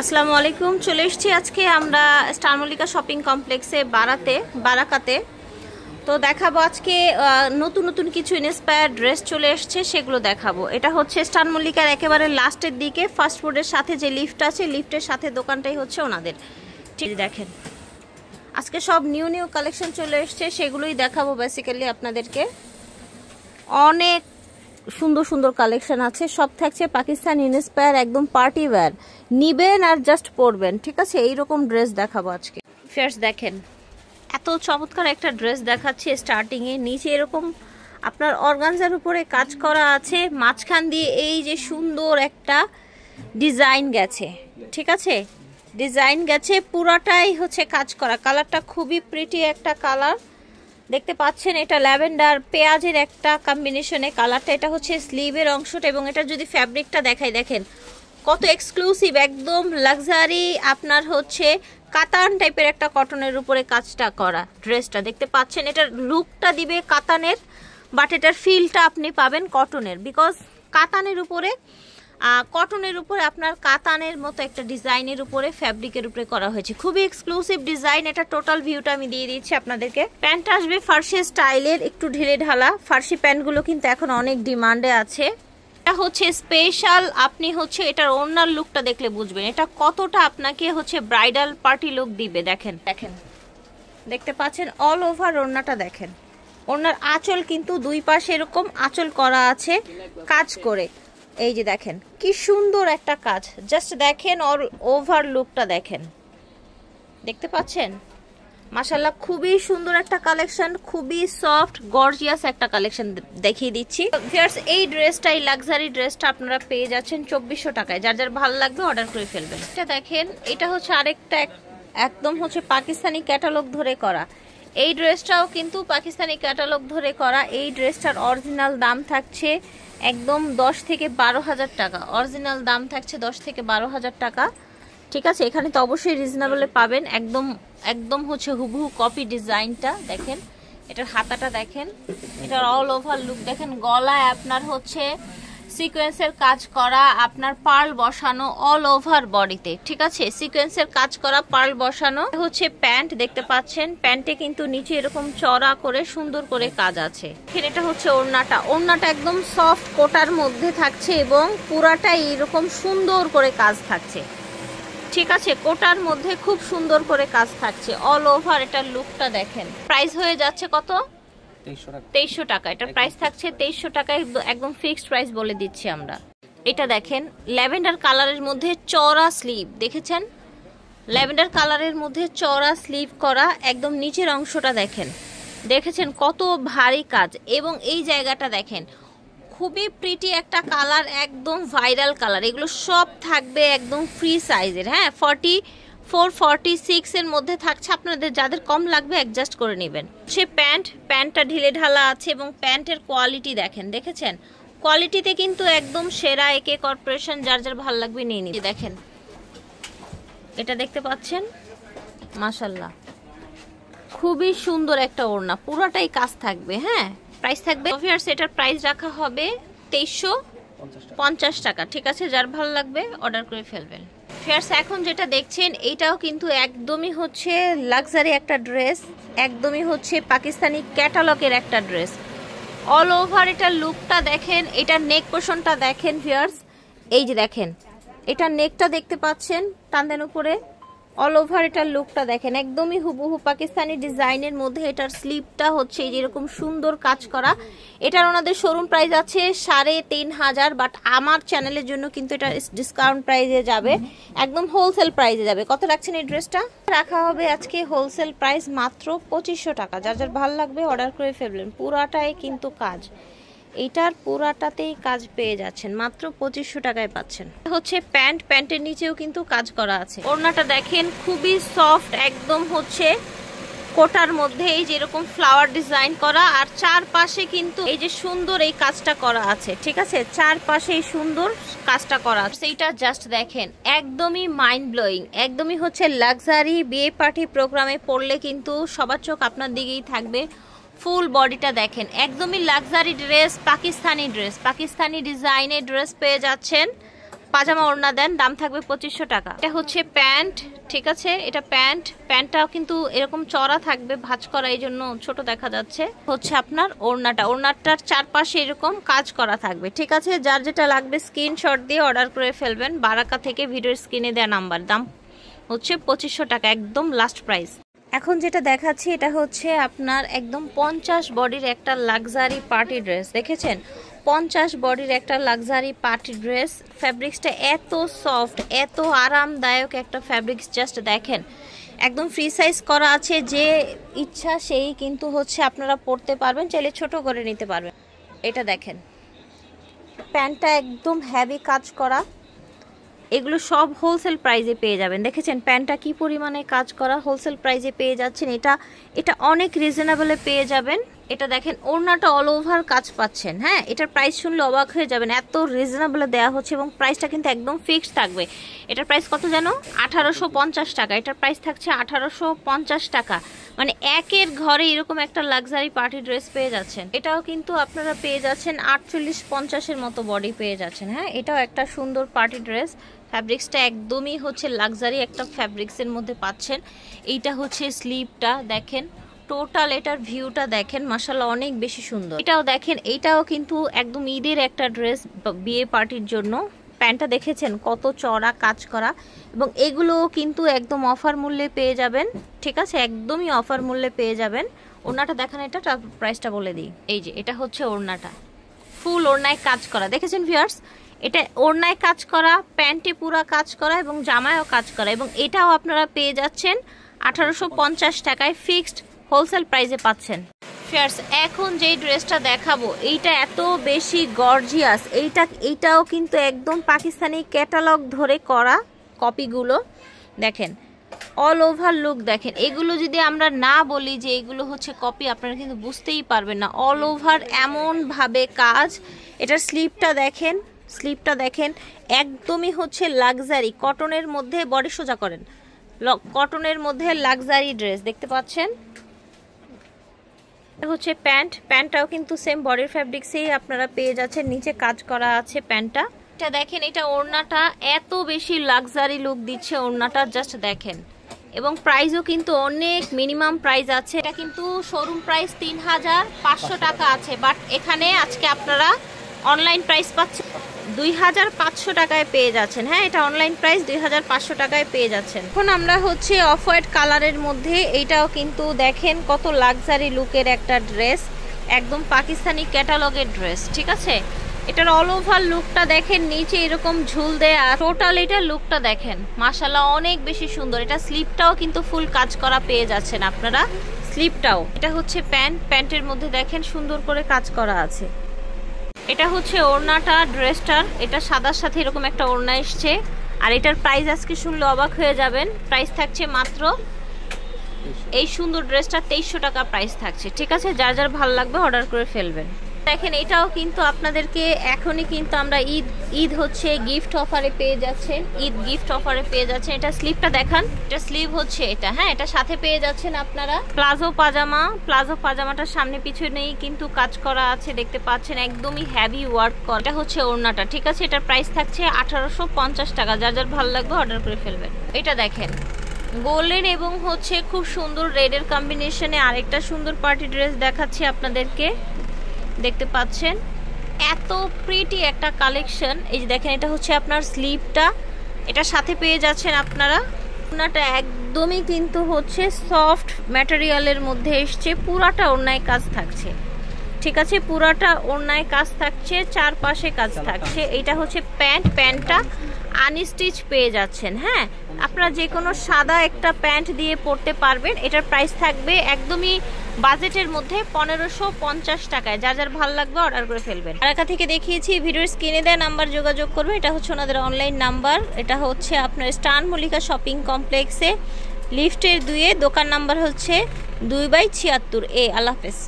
আসসালামু আলাইকুম। চলে এসেছি আজকে আমরা স্টার মল্লিকা শপিং কমপ্লেক্সে বারাকাতে। তো দেখাবো আজকে নতুন নতুন কিছু ইন্সপায়ার ড্রেস চলে এসছে, সেগুলো দেখাবো। এটা হচ্ছে স্টার মল্লিকার একেবারে লাস্টের দিকে ফাস্ট ফুডের সাথে যে লিফট আছে, লিফটের সাথে দোকানটাই হচ্ছে ওনাদের। ঠিক দেখেন, আজকে সব নিউ কালেকশন চলে এসছে, সেগুলোই দেখাবো বেসিক্যালি আপনাদেরকে। অনেক সুন্দর সুন্দর কালেকশন আছে, সব থাকছে পাকিস্তান ইন্সপায়ার, একদম পার্টি ওয়্যার, নিবেন আর জাস্ট পরবেন। ঠিক আছে, এইরকম ড্রেস দেখাবো আজকে। ফার্স্ট দেখেন, এত চমৎকার একটা ড্রেস দেখাচ্ছি। স্টার্টিংয়ে নিচে এরকম আপনার অর্গানজার উপরে কাজ করা আছে, মাঝখান দিয়ে এই যে সুন্দর একটা ডিজাইন গেছে। ঠিক আছে, ডিজাইন গেছে, পুরাটাই হচ্ছে কাজ করা। কালারটা খুবই প্রিটি একটা কালার দেখতে পাচ্ছেন। এটা ল্যাভেন্ডার পেঁয়াজের একটা কম্বিনেশনে কালারটা। এটা হচ্ছে স্লিভের অংশটা, এবং এটা যদি ফ্যাব্রিকটা দেখাই, দেখেন কত এক্সক্লুসিভ, একদম লাক্সারি। আপনার হচ্ছে কাতান টাইপের একটা কটনের উপরে কাজটা করা ড্রেসটা দেখতে পাচ্ছেন। এটার লুকটা দিবে কাতানের, বাট এটার ফিলটা আপনি পাবেন কটনের, বিকজ কাতানের উপরে কটনের উপরে আপনার কাতানের মতো একটা ডিজাইনের উপরে ফ্যাব্রিকের উপরে করা হয়েছে। খুবই এক্সক্লুসিভ ডিজাইন। এটা টোটাল ভিউটা আমি দিয়ে দিচ্ছি আপনাদেরকে। প্যান্ট আসবে ফার্সি স্টাইলের, একটু ঢিলে ঢালা। ফার্সি প্যান্টগুলো কিন্তু এখন অনেক ডিমান্ডে আছে। এটা হচ্ছে স্পেশাল, আপনি হচ্ছে এটার ওড়নার লুকটা দেখলে বুঝবেন এটা কতটা আপনাকে হচ্ছে ব্রাইডাল পার্টি লুক দিবে। দেখেন দেখতে পাচ্ছেন, অল ওভার ওড়নাটা দেখেন। ওড়নার আঁচল কিন্তু দুই পাশে এরকম আঁচল করা আছে কাজ করে। এই যে দেখেন কি সুন্দর একটা কাজ, জাস্ট দেখেন অল ওভার লুকটা দেখেন, দেখতে পাচ্ছেন। মাশাআল্লাহ, খুবই সুন্দর একটা কালেকশন, খুবই সফট গর্জিয়াস একটা কালেকশন দেখিয়ে দিচ্ছি। ভিউয়ার্স, এই ড্রেসটা, এই লাক্সারি ড্রেসটা আপনারা পেয়ে যাচ্ছেন 2400 টাকায়। যার যার ভালো লাগবে অর্ডার করে ফেলবেন। এটা দেখেন, এটা হচ্ছে আরেকটা একদম হচ্ছে পাকিস্তানি ক্যাটালগ ধরে করা। এই ড্রেসটাও কিন্তু পাকিস্তানি ক্যাটালগ ধরে করা। এই ড্রেসটার অরিজিনাল দাম থাকছে একদম 10 থেকে 12,000 টাকা। অরিজিনাল দাম থাকছে 10 থেকে 12,000 টাকা। ঠিক আছে, এখানে তো অবশ্যই রিজনেবলে পাবেন। একদম হচ্ছে হুবহু কপি ডিজাইনটা দেখেন। এটার হাতাটা দেখেন, এটার অল ওভার লুক দেখেন। গলায় আপনার হচ্ছে সিকোয়েন্সের কাজ করা, আপনার পার্ল বসানো অল ওভার বডিতে। ঠিক আছে, সিকোয়েন্সের কাজ করা, পার্ল বসানো হচ্ছে প্যান্ট দেখতে পাচ্ছেন। প্যান্টে কিন্তু নিচে এরকম চড়া করে সুন্দর করে কাজ আছে। এটা হচ্ছে ওড়নাটা একদম সফট কোটার মধ্যে থাকছে, এবং পুরাটাই এরকম সুন্দর করে কাজ থাকছে। ঠিক আছে, কোটার মধ্যে খুব সুন্দর করে কাজ থাকছে অল ওভার। এটার লুকটা দেখেন। প্রাইস হয়ে যাচ্ছে কত? 2300 টাকা। এটার প্রাইস থাকছে 2300 টাকায়, একদম ফিক্সড প্রাইস বলে দিচ্ছি আমরা। এটা দেখেন, ল্যাভেন্ডার কালারের মধ্যে চওড়া স্লিভ দেখেছেন। ল্যাভেন্ডার কালারের মধ্যে চওড়া স্লিভ করা, একদম নিচের অংশটা দেখেছেন কত ভারী কাজ। এবং এই জায়গাটা দেখেন, খুবই প্রিটি একটা কালার, একদম ভাইরাল কালার। এগুলো সব থাকবে একদম ফ্রি সাইজের। হ্যাঁ, 44, 46 এর মধ্যে থাকছে। আপনাদের যাদের কম লাগবে অ্যাডজাস্ট করে নেবেন। সে প্যান্টটা ঢিলে ঢালা আছে, এবং প্যান্টের কোয়ালিটি দেখেছেন। কোয়ালিটিতে কিন্তু একদম সেরা। একে কর্পোরেশন, যার যার ভালো লাগবে নিয়ে নিন। দেখেন, এটা দেখতে পাচ্ছেন, মাশাআল্লাহ খুবই সুন্দর একটা ওড়না, পুরোটাই কাজ থাকবে। হ্যাঁ, প্রাইস থাকবে এটার প্রাইস রাখা হবে 2350 টাকা। ঠিক আছে, যার ভালো লাগবে অর্ডার করে ফেলবেন। ফিয়ার্স, এখন যেটা দেখছেন এইটাও কিন্তু একদমই হচ্ছে লাক্সারি একটা ড্রেস, একদমই হচ্ছে পাকিস্তানি ক্যাটালগের একটা ড্রেস। অল ওভার এটার লুকটা দেখেন, এটার নেক পোর্শনটা দেখেন। ফিয়ার্স, এই যে দেখেন, এটার নেকটা দেখতে পাচ্ছেন টান দেন উপরে। অল ওভার এটার লুকটা দেখেন, একদমই হুবহু পাকিস্তানি ডিজাইনের মধ্যে। এটার স্লিভটা হচ্ছে যেরকম সুন্দর কাজ করা। এটার ওনাদের শোরুম প্রাইস আছে 3500, বাট আমার চ্যানেলের জন্য কিন্তু এটা ডিসকাউন্ট প্রাইসে যাবে, একদম হোলসেল প্রাইসে যাবে। কত রাখছেন এই ড্রেসটা? রাখা হবে আজকে হোলসেল প্রাইস মাত্র 2500 টাকা। যার যার ভালো লাগবে অর্ডার করে ফেলবেন। পুরাটাই কিন্তু কাজ, এইটার পুরাটাতেই কাজ পেয়ে যাচ্ছেন, মাত্র 2500 টাকায় পাচ্ছেন। হচ্ছে প্যান্টের নিচেও কিন্তু কাজ করা আছে। ওড়নাটা দেখেন, খুবই সফট, একদম হচ্ছে কোটার মধ্যে এই যেরকম ফ্লাওয়ার ডিজাইন করা, আর চারপাশে কিন্তু এই যে সুন্দর এই কাজটা করা আছে। ঠিক আছে, চারপাশে এই সুন্দর কাজটা করা আছে। এইটা জাস্ট দেখেন, একদমই মাইন্ড ব্লোয়িং, একদমই হচ্ছে লাক্সারি। বিয়ে পার্টি প্রোগ্রামে পড়লে কিন্তু সবার চোখ আপনার দিকেই থাকবে। ফুল বডিটা দেখেন, একদমই লাক্সারি ড্রেস, পাকিস্তানি ডিজাইনের ড্রেস পেয়ে যাচ্ছেন পাজামা ওড়না দেন, দাম থাকবে 2500 টাকা। এটা হচ্ছে প্যান্ট, ঠিক আছে, এটা প্যান্টটাও কিন্তু এরকম চড়া থাকবে, ভাঁজ করা, এই জন্য ছোট দেখা যাচ্ছে। হচ্ছে আপনার ওড়নাটার চারপাশে এরকম কাজ করা থাকবে, ঠিক আছে। যার যেটা লাগবে স্ক্রিনশট দিয়ে অর্ডার করে ফেলবেন। বারাকা থেকে ভিডিওর স্ক্রিনে দেওয়া নাম্বার, দাম হচ্ছে 2500 টাকা, একদম লাস্ট প্রাইস। এখন যেটা দেখাচ্ছি এটা হচ্ছে আপনার একদম 50 বডির একটা লাক্সারি পার্টি ড্রেস। দেখেছেন 50 বডির একটা লাক্সারি পার্টি ড্রেস। ফ্যাব্রিক্সটা এত সফট, এত আরামদায়ক একটা ফ্যাব্রিক্স, জাস্ট দেখেন। একদম ফ্রি সাইজ করা আছে, যে ইচ্ছা সেই কিন্তু হচ্ছে আপনারা পরতে পারবেন, চাইলে ছোট করে নিতে পারবেন। এটা দেখেন, প্যান্টটা একদম হেভি কাজ করা, এগুলো সব হোলসেল প্রাইসে পেয়ে যাবেন। দেখেছেন প্যান্টটা কি পরিমাণে কাজ করা, হোলসেল প্রাইসে পেয়ে যাচ্ছেন। এটা অনেক রিজনেবলে পেয়ে যাবেন। এটা দেখেন ওড়নাটা অল ওভার কাজ পাচ্ছেন। হ্যাঁ, এটার প্রাইস শুনলে অবাক হয়ে যাবেন, এত রিজনেবলে দেওয়া হচ্ছে এবং প্রাইসটা কিন্তু একদম ফিক্সড থাকবে। এটার প্রাইস কত জানো? 1850 টাকা। এটার প্রাইস থাকছে 1850 টাকা। মানে একের ঘরে এরকম একটা লাক্সারি পার্টি ড্রেস পেয়ে যাচ্ছেন। এটাও কিন্তু আপনারা পেয়ে যাচ্ছেন 48-50-এর মতো বডি পেয়ে যাচ্ছেন। হ্যাঁ, এটাও একটা সুন্দর পার্টি ড্রেস। ফ্যাব্রিক্সটা একদমই হচ্ছে লাক্সারি একটা ফ্যাব্রিক্সের মধ্যে পাচ্ছেন। এইটা হচ্ছে স্লিভটা দেখেন, টোটাল এটার ভিউটা দেখেন, মাশাআল্লাহ অনেক বেশি সুন্দর। এটাও দেখেন, এইটাও কিন্তু একদম ঈদের একটা ড্রেস বিয়ে পার্টির জন্য। প্যান্টটা দেখেছেন কত চড়া কাজ করা, এবং এগুলোও কিন্তু একদম অফার মূল্যে পেয়ে যাবেন, ঠিক আছে, একদমই অফার মূল্যে পেয়ে যাবেন। ওড়নাটা দেখেন, এটা প্রাইসটা বলে দিই। এই যে এটা হচ্ছে ওড়নাটা, ফুল ওড়নায় কাজ করা। দেখেছেন ভিউয়ার্স, এটা ওড়নায় কাজ করা, প্যান্টে পুরো কাজ করা এবং জামায়ও কাজ করা, এবং এটাও আপনারা পেয়ে যাচ্ছেন 1850 টাকায়, ফিক্সড হোলসেল প্রাইসে পাচ্ছেন। ফিয়ার্স, এখন যেই ড্রেসটা দেখাবো এইটা এত বেশি গর্জিয়াস। এইটাও কিন্তু একদম পাকিস্তানি ক্যাটালগ ধরে করা কপিগুলো দেখেন, অল ওভার লুক দেখেন। এগুলো যদি আমরা না বলি যে এগুলো হচ্ছে কপি, আপনারা কিন্তু বুঝতেই পারবেন না। অল ওভার এমনভাবে কাজ। এটার স্লিভটা দেখেন, একদমই হচ্ছে লাক্সারি কটনের মধ্যে। বডি সোজা করেন, কটনের মধ্যে লাক্সারি ড্রেস দেখতে পাচ্ছেন। হচ্ছে প্যান্টটাও কিন্তু সেম বডির ফ্যাব্রিক্সেই আপনারা পেয়ে যাচ্ছেন, নিচে কাজ করা আছে প্যান্টটা। এটা দেখেন, এটা ওড়নাটা এত বেশি লাক্সারি লুক দিচ্ছে ওড়নাটা, জাস্ট দেখেন। এবং প্রাইসও কিন্তু অনেক মিনিমাম প্রাইস আছে। এটা কিন্তু শোরুম প্রাইস 3500 টাকা আছে, বাট এখানে আজকে আপনারা অনলাইন প্রাইস পাচ্ছেন 2500 টাকায় পেয়ে যাচ্ছেন। হ্যাঁ, এটা অনলাইন প্রাইস 2500 টাকায় পেয়ে যাচ্ছেন। এখন আমরা হচ্ছে অফ হোয়াইট কালারের মধ্যে, এইটাও কিন্তু দেখেন কত লাক্সারি লুকের একটা ড্রেস, একদম পাকিস্তানি ক্যাটালগের ড্রেস, ঠিক আছে। এটার অল ওভার লুকটা দেখেন, নিচে এরকম ঝুল দেয়া, টোটাল এটার লুকটা দেখেন, মাশাআল্লাহ অনেক বেশি সুন্দর। এটা স্লিভটাও কিন্তু ফুল কাজ করা পেয়ে যাচ্ছেন আপনারা, স্লিভটাও। এটা হচ্ছে প্যান্টের মধ্যে দেখেন সুন্দর করে কাজ করা আছে। এটা হচ্ছে ওড়নাটা, ড্রেসটার এটা সাদার সাথে এরকম একটা ওড়না এসছে। আর এটার প্রাইস আজকে শুনলে অবাক হয়ে যাবেন, প্রাইস থাকছে মাত্র, এই সুন্দর ড্রেসটা 2300 টাকা প্রাইস থাকছে, ঠিক আছে। যার যার ভালো লাগবে অর্ডার করে ফেলবেন। দেখেন এটাও কিন্তু আপনাদেরকে এখনই কিন্তু আমরা ঈদ হচ্ছে গিফট অফারে পেয়ে যাচ্ছেন, ঈদ গিফট অফারে পেয়ে যাচ্ছেন। এটা স্লিভটা দেখান, এটা স্লিভ হচ্ছে এটা। হ্যাঁ, এটা সাথে পেয়ে যাচ্ছেন আপনারা প্লাজো পাজামাটার সামনে পিছনেই কিন্তু কাজ করা আছে, দেখতে পাচ্ছেন, একদমই হেভি ওয়ার্ক করা। এটা হচ্ছে ওড়নাটা, ঠিক আছে। এটার প্রাইস থাকছে 1850 টাকা। যার যার ভালো লাগবে অর্ডার করে ফেলবেন। এটা দেখেন গোল্ডেন এবং হচ্ছে খুব সুন্দর রেডের কম্বিনেশনে আরেকটা সুন্দর পার্টি ড্রেস দেখাচ্ছি আপনাদেরকে, দেখতে পাচ্ছেন এত প্রিটি একটা কালেকশন। এই যে দেখেন, এটা হচ্ছে আপনার স্লিভটা, এটা সাথে পেয়ে যাচ্ছেন আপনারা। ওড়নাটা একদমই কিন্তু হচ্ছে সফট ম্যাটেরিয়ালের মধ্যে এসছে, পুরাটা ওড়নায় কাজ থাকছে, ঠিক আছে, পুরাটা ওড়নায় কাজ থাকছে, চারপাশে কাজ থাকছে। এটা হচ্ছে প্যান্টটা আনস্টিচ পেয়ে যাচ্ছেন। হ্যাঁ, আপনারা যে কোনো সাদা একটা প্যান্ট দিয়ে পরতে পারবেন। এটার প্রাইস থাকবে একদমই বাজেটের মধ্যে 1550 টাকায়। যার যার ভালো লাগবে অর্ডার করে ফেলবেন। বারাকা থেকে দেখিয়েছি, ভিডিওর স্ক্রিনে দেওয়া নাম্বার যোগাযোগ করবে। এটা হচ্ছে ওনাদের অনলাইন নাম্বার। এটা হচ্ছে আপনার স্টার মল্লিকা শপিং কমপ্লেক্সে লিফটের 2-এ, দোকান নাম্বার হচ্ছে 2/76A। আল্লাহ হাফেজ।